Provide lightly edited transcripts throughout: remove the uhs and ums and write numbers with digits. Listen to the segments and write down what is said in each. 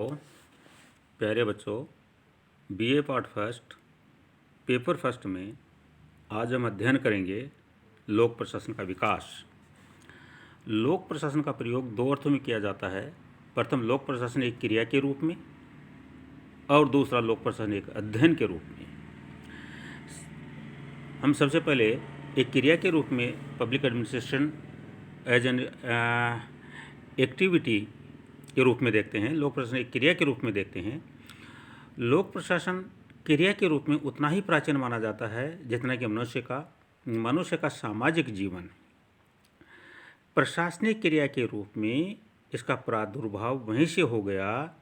प्यारे बच्चों, BA part first paper first में आज हम अध्ययन करेंगे लोक प्रशासन का विकास। लोक प्रशासन का प्रयोग दो अर्थों में किया जाता है। प्रथम, लोक प्रशासन एक क्रिया के रूप में और दूसरा लोक प्रशासन एक अध्ययन के रूप में। हम सबसे पहले एक क्रिया के रूप में public administration as an activity के रूप में देखते हैं। लोक प्रशासन एक क्रिया के रूप में देखते हैं। लोक प्रशासन क्रिया के रूप में उतना ही प्राचीन माना जाता है जितना कि मनुष्य का सामाजिक जीवन। प्रशासनिक क्रिया के रूप में इसका प्रादुर्भाव वहीं से हो गया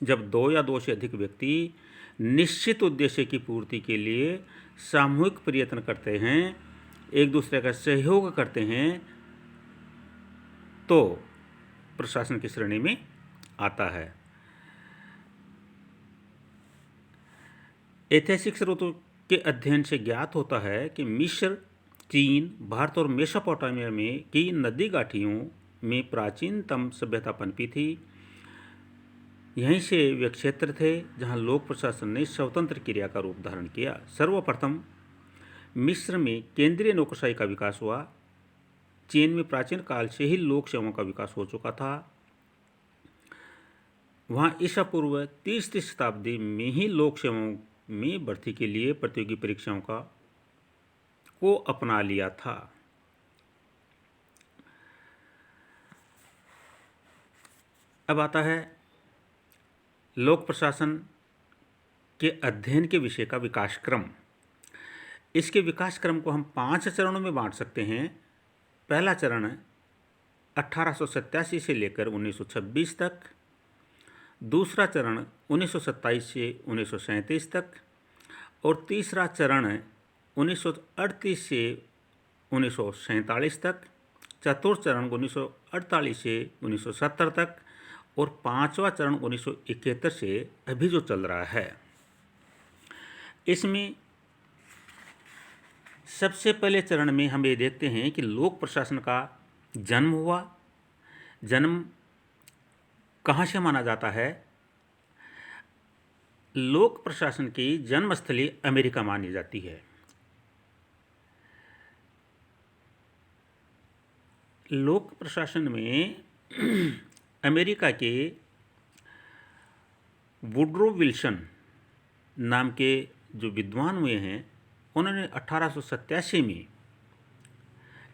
जब दो या दो से अधिक व्यक्ति निश्चित उद्देश्य की पूर्ति के लिए सामूहिक प्रयत्न करते हैं, एक दूसरे का सहयोग करते हैं, तो प्रशासन की श्रेणी में आता है। ऐतिहासिक स्रोतों के अध्ययन से ज्ञात होता है कि मिस्र, चीन, भारत और मेसोपोटामिया में की नदी घाटियों में प्राचीनतम सभ्यता पनपी थी। यहीं से वे क्षेत्र थे जहां लोक प्रशासन ने स्वतंत्र क्रिया का रूप धारण किया। सर्वप्रथम मिस्र में केंद्रीय नौकरशाही का विकास हुआ। चीन में प्राचीन काल से ही लोक सेवाओं का विकास हो चुका था। वहाँ ईसा पूर्व 30वीं शताब्दी में ही लोक सेवाओं में भर्ती के लिए प्रतियोगी परीक्षाओं को अपना लिया था। अब आता है लोक प्रशासन के अध्ययन के विषय का विकास क्रम। इसके विकास क्रम को हम 5 चरणों में बांट सकते हैं। पहला चरण 1887 से लेकर 1926 तक, दूसरा चरण 1927 से 1937 तक और तीसरा चरण 1938 से 1947 तक, चतुर्थ चरण 1948 से 1970 तक और पांचवा चरण 1971 से अभी जो चल रहा है। इसमें सबसे पहले चरण में हम ये देखते हैं कि लोक प्रशासन का जन्म हुआ। जन्म कहाँ से माना जाता है? लोक प्रशासन की जन्मस्थली अमेरिका मानी जाती है। लोक प्रशासन में अमेरिका के वुड्रो विल्सन नाम के जो विद्वान हुए हैं, उन्होंने 1887 में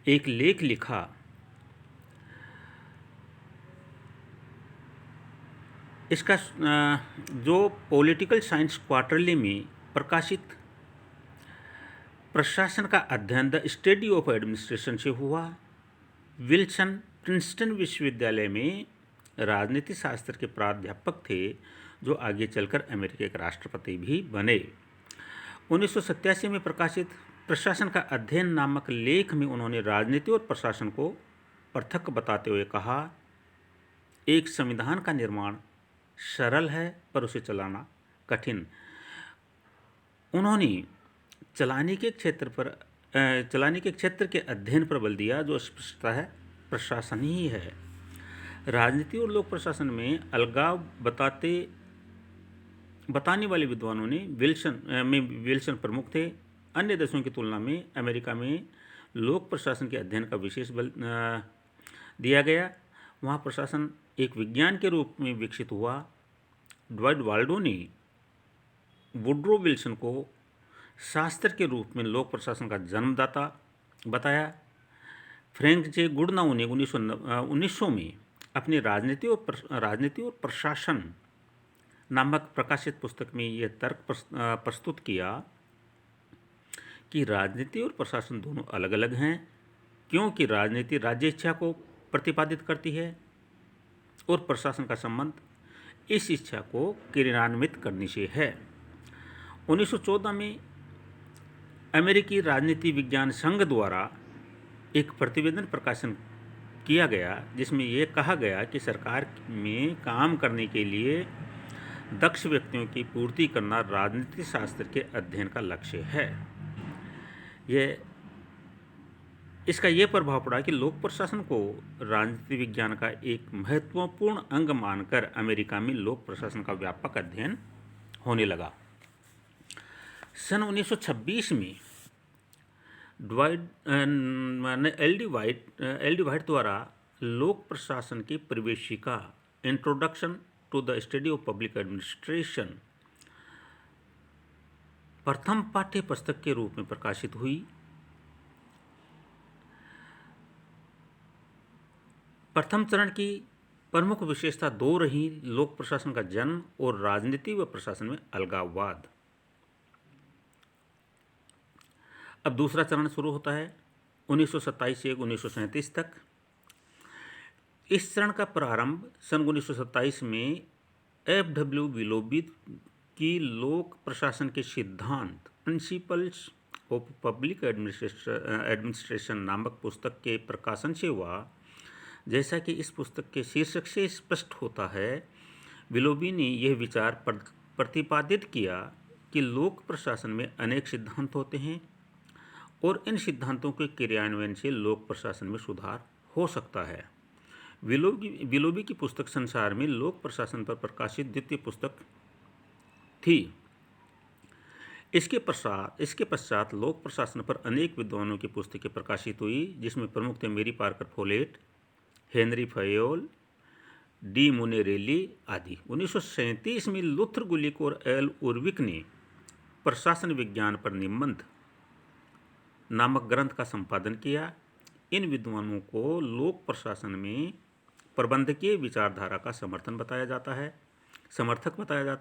एक लेख लिखा। इसका जो पॉलिटिकल साइंस क्वार्टरली में प्रकाशित प्रशासन का अध्ययन द स्टडी ऑफ एडमिनिस्ट्रेशन से हुआ। विल्सन प्रिंसटन विश्वविद्यालय में राजनीति शास्त्र के प्राध्यापक थे जो आगे चलकर अमेरिका के राष्ट्रपति भी बने। 1987 में प्रकाशित प्रशासन का अध्ययन नामक लेख में उन्होंने राजनीति और प्रशासन को पृथक बताते हुए कहा, एक संविधान का निर्माण सरल है पर उसे चलाना कठिन। उन्होंने चलाने के क्षेत्र के अध्ययन पर बल दिया जो स्पष्टता है प्रशासन ही है। राजनीति और लोक प्रशासन में अलगाव बताने वाले विद्वानों ने विल्सन प्रमुख थे। अन्य देशों की तुलना में अमेरिका में लोक प्रशासन के अध्ययन का विशेष बल दिया गया। वहाँ प्रशासन एक विज्ञान के रूप में विकसित हुआ। ड्वाइट वाल्डो ने वुड्रो विल्सन को शास्त्र के रूप में लोक प्रशासन का जन्मदाता बताया। फ्रैंक जे गुडनाउ ने 1900 में अपनी राजनीति और प्रशासन नामक प्रकाशित पुस्तक में यह तर्क प्रस्तुत किया कि राजनीति और प्रशासन दोनों अलग अलग हैं, क्योंकि राजनीति राज्य इच्छा को प्रतिपादित करती है और प्रशासन का संबंध इस इच्छा को क्रियान्वित करने से है। 1914 में अमेरिकी राजनीति विज्ञान संघ द्वारा एक प्रतिवेदन प्रकाशन किया गया जिसमें यह कहा गया कि सरकार में काम करने के लिए दक्ष व्यक्तियों की पूर्ति करना राजनीति शास्त्र के अध्ययन का लक्ष्य है। यह इसका ये प्रभाव पड़ा कि लोक प्रशासन को राजनीति विज्ञान का एक महत्वपूर्ण अंग मानकर अमेरिका में लोक प्रशासन का व्यापक अध्ययन होने लगा। सन 1926 में एल डी वाइट द्वारा लोक प्रशासन की प्रवेशिका introduction to the study of public administration प्रथम पाठ्य पुस्तक के रूप में प्रकाशित हुई। प्रथम चरण की प्रमुख विशेषता दो रही, लोक प्रशासन का जन्म और राजनीति व प्रशासन में अलगाववाद। अब दूसरा चरण शुरू होता है 1927 से 1937 तक। इस चरण का प्रारंभ सन 1927 में एफ.डब्ल्यू. विलोबी की लोक प्रशासन के सिद्धांत प्रिंसिपल्स ऑफ पब्लिक एडमिनिस्ट्रेशन नामक पुस्तक के प्रकाशन से हुआ। जैसा कि इस पुस्तक के शीर्षक से स्पष्ट होता है, विलोबी ने यह विचार प्रतिपादित किया कि लोक प्रशासन में अनेक सिद्धांत होते हैं और इन सिद्धांतों के क्रियान्वयन से लोक प्रशासन में सुधार हो सकता है। विलोबी की पुस्तक संसार में लोक प्रशासन पर प्रकाशित द्वितीय पुस्तक थी। इसके पश्चात लोक प्रशासन पर अनेक विद्वानों की पुस्तकें प्रकाशित हुई, जिसमें प्रमुख थे Mary Parker Follett, Henry Fayol, D मोनेरेली आदि। 1937 में लुथर गुलिक और एल उर्विक ने प्रशासन विज्ञान पर निबंध नामक ग्रंथ का संपादन किया। इन विद्वानों को लोक प्रशासन में प्रबंधकीय विचारधारा का समर्थक बताया जाता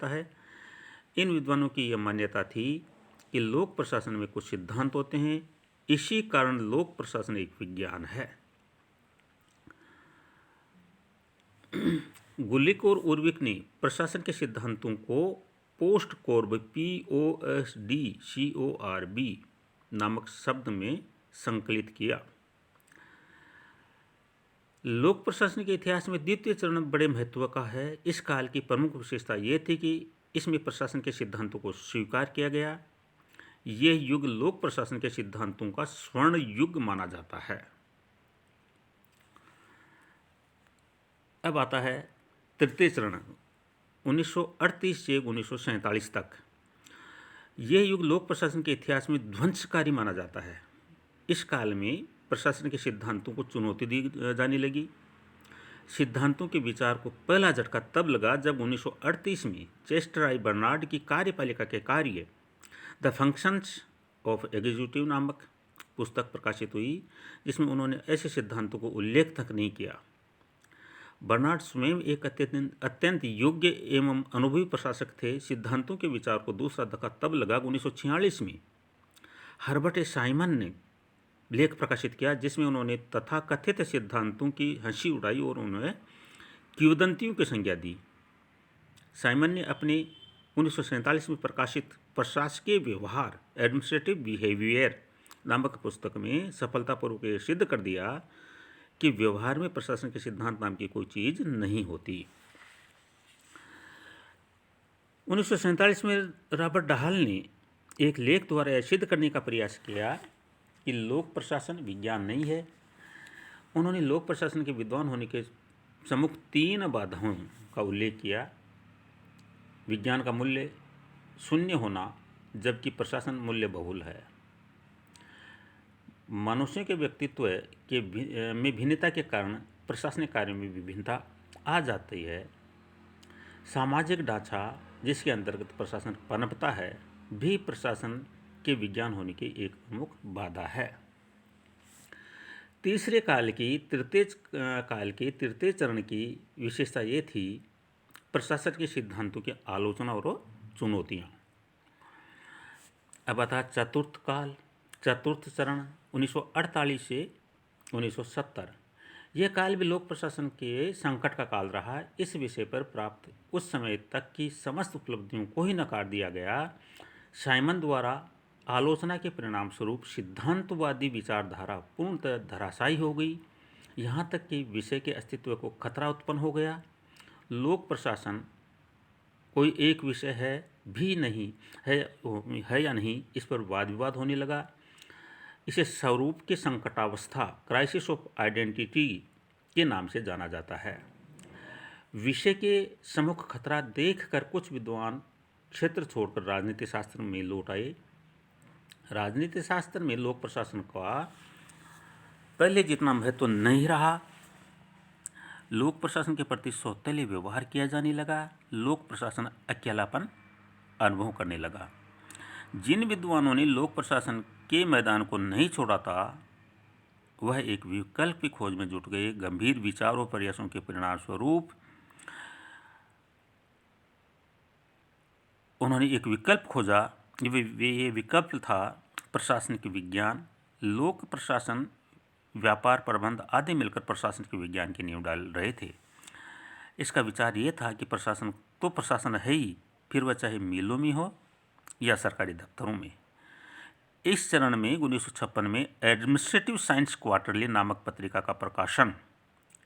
है। इन विद्वानों की यह मान्यता थी कि लोक प्रशासन में कुछ सिद्धांत होते हैं, इसी कारण लोक प्रशासन एक विज्ञान है। गुलिक और उर्विक ने प्रशासन के सिद्धांतों को पोस्ट कोर्ब POSDCORB नामक शब्द में संकलित किया। लोक प्रशासन के इतिहास में द्वितीय चरण बड़े महत्व का है। इस काल की प्रमुख विशेषता ये थी कि इसमें प्रशासन के सिद्धांतों को स्वीकार किया गया। यह युग लोक प्रशासन के सिद्धांतों का स्वर्ण युग माना जाता है। अब आता है तृतीय चरण 1938 से 1947 तक। यह युग लोक प्रशासन के इतिहास में ध्वंसकारी माना जाता है। इस काल में प्रशासन के सिद्धांतों को चुनौती दी जाने लगी। सिद्धांतों के विचार को पहला झटका तब लगा जब 1938 में चेस्टर आई बर्नार्ड की कार्यपालिका के कार्य द फंक्शंस ऑफ एग्जीक्यूटिव नामक पुस्तक प्रकाशित हुई, जिसमें उन्होंने ऐसे सिद्धांतों को उल्लेख तक नहीं किया। बर्नार्ड स्वयं एक अत्यंत योग्य एवं अनुभवी प्रशासक थे। सिद्धांतों के विचार को दूसरा धक्का तब लगा 1946 में हर्बर्ट ए साइमन ने लेख प्रकाशित किया, जिसमें उन्होंने तथाकथित सिद्धांतों की हंसी उड़ाई और उन्हें किंवदंतियों की संज्ञा दी। साइमन ने अपने 1947 में प्रकाशित प्रशासकीय व्यवहार एडमिनिस्ट्रेटिव बिहेवियर नामक पुस्तक में सफलतापूर्वक यह सिद्ध कर दिया कि व्यवहार में प्रशासन के सिद्धांत नाम की कोई चीज नहीं होती। 1947 में रॉबर्ट डहाल ने एक लेख द्वारा यह सिद्ध करने का प्रयास किया कि लोक प्रशासन विज्ञान नहीं है। उन्होंने लोक प्रशासन के विद्वान होने के सम्मुख 3 बाधाओं का उल्लेख किया। विज्ञान का मूल्य शून्य होना, जबकि प्रशासन मूल्य बहुल है। मनुष्य के व्यक्तित्व में भिन्नता के कारण प्रशासनिक कार्यों में विभिन्नता आ जाती है। सामाजिक ढांचा जिसके अंतर्गत प्रशासन पनपता है भी प्रशासन के विज्ञान होने की एक प्रमुख बाधा है। तीसरे काल की तृतीय चरण की विशेषता ये थी प्रशासन के सिद्धांतों की आलोचना और चुनौतियाँ। अब आता चतुर्थ चरण 1948 से 1970। यह काल भी लोक प्रशासन के संकट का काल रहा। इस विषय पर प्राप्त उस समय तक की समस्त उपलब्धियों को ही नकार दिया गया। साइमन द्वारा आलोचना के परिणाम स्वरूप सिद्धांतवादी विचारधारा पूर्णतः धराशायी हो गई। यहाँ तक कि विषय के अस्तित्व को खतरा उत्पन्न हो गया। लोक प्रशासन कोई एक विषय है भी नहीं है या नहीं, इस पर वाद विवाद होने लगा। इसे स्वरूप की संकटावस्था, क्राइसिस ऑफ आइडेंटिटी के नाम से जाना जाता है। विषय के सम्मुख खतरा देखकर कुछ विद्वान क्षेत्र छोड़कर राजनीति शास्त्र में लौट आए। राजनीति शास्त्र में लोक प्रशासन का पहले जितना महत्व नहीं रहा। लोक प्रशासन के प्रति सौतेले व्यवहार किया जाने लगा। लोक प्रशासन अकेलापन अनुभव करने लगा। जिन विद्वानों ने लोक प्रशासन के मैदान को नहीं छोड़ा था, वह एक विकल्प की खोज में जुट गए। गंभीर विचार और प्रयासों के परिणाम स्वरूप उन्होंने एक विकल्प खोजा। ये विकल्प था प्रशासनिक विज्ञान। लोक प्रशासन, व्यापार, प्रबंध आदि मिलकर प्रशासन के विज्ञान की नींव डाल रहे थे। इसका विचार ये था कि प्रशासन तो प्रशासन है ही, फिर वह चाहे मिलों में हो या सरकारी दफ्तरों में। इस चरण में 1956 में एडमिनिस्ट्रेटिव साइंस क्वार्टरली नामक पत्रिका का प्रकाशन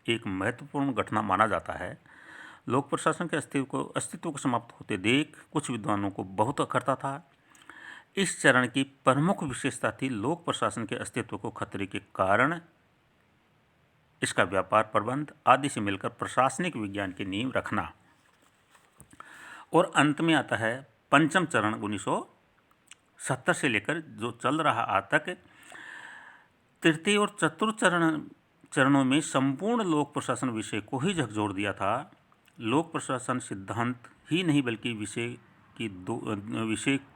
एक महत्वपूर्ण घटना माना जाता है। लोक प्रशासन के अस्तित्व को समाप्त होते देख कुछ विद्वानों को बहुत अखरता था। इस चरण की प्रमुख विशेषता थी लोक प्रशासन के अस्तित्व को खतरे के कारण इसका व्यापार, प्रबंध आदि से मिलकर प्रशासनिक विज्ञान की नींव रखना। और अंत में आता है पंचम चरण 1970 से लेकर जो चल रहा आज तक। तृतीय और चतुर्थ चरणों में संपूर्ण लोक प्रशासन विषय को ही झकझोर दिया था। लोक प्रशासन सिद्धांत ही नहीं बल्कि विषय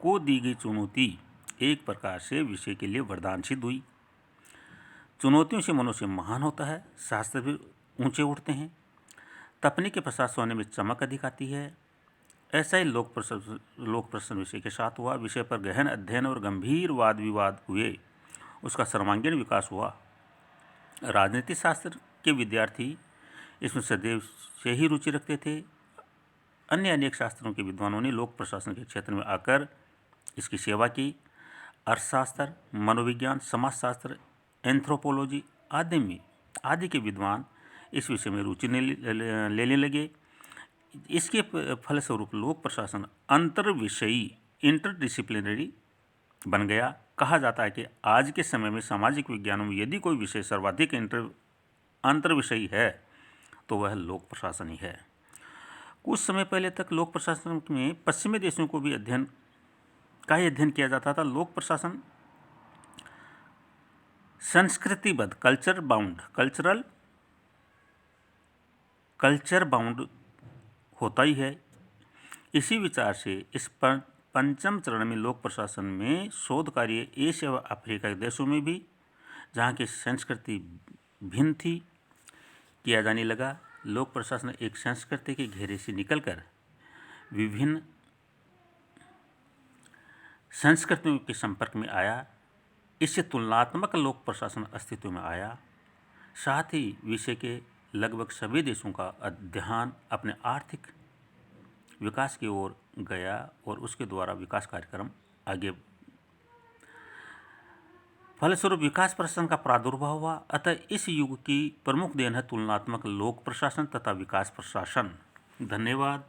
को दी गई चुनौती एक प्रकार से विषय के लिए वरदान सिद्ध हुई। चुनौतियों से मनुष्य महान होता है, शास्त्र भी ऊंचे उठते हैं, तपने के प्रसाद सोने में चमक अधिक आती है। ऐसा ही लोक प्रशासन विषय के साथ हुआ। विषय पर गहन अध्ययन और गंभीर वाद विवाद हुए, उसका सर्वांगीण विकास हुआ। राजनीति शास्त्र के विद्यार्थी इसमें सदैव से ही रुचि रखते थे। अन्य अनेक शास्त्रों के विद्वानों ने लोक प्रशासन के क्षेत्र में आकर इसकी सेवा की। अर्थशास्त्र, मनोविज्ञान, समाजशास्त्र, एंथ्रोपोलॉजी आदि के विद्वान इस विषय में रुचि लेने लगे। इसके फलस्वरूप लोक प्रशासन अंतर्विषयी, इंटरडिसिप्लिनरी बन गया। कहा जाता है कि आज के समय में सामाजिक विज्ञानों में यदि कोई विषय सर्वाधिक अंतर्विषयी है तो वह लोक प्रशासन ही है। कुछ समय पहले तक लोक प्रशासन में पश्चिमी देशों को भी अध्ययन किया जाता था। लोक प्रशासन संस्कृतिबद्ध, कल्चर बाउंड होता ही है। इसी विचार से इस पंचम चरण में लोक प्रशासन में शोध कार्य एशिया व अफ्रीका के देशों में भी, जहाँ की संस्कृति भिन्न थी, किया जाने लगा। लोक प्रशासन एक संस्कृति के घेरे से निकलकर विभिन्न संस्कृतियों के संपर्क में आया। इससे तुलनात्मक लोक प्रशासन अस्तित्व में आया। साथ ही विषय के लगभग सभी देशों का ध्यान अपने आर्थिक विकास की ओर गया और उसके द्वारा विकास कार्यक्रम आगे। फलस्वरूप विकास प्रशासन का प्रादुर्भाव हुआ। अतः इस युग की प्रमुख देन है तुलनात्मक लोक प्रशासन तथा विकास प्रशासन। धन्यवाद।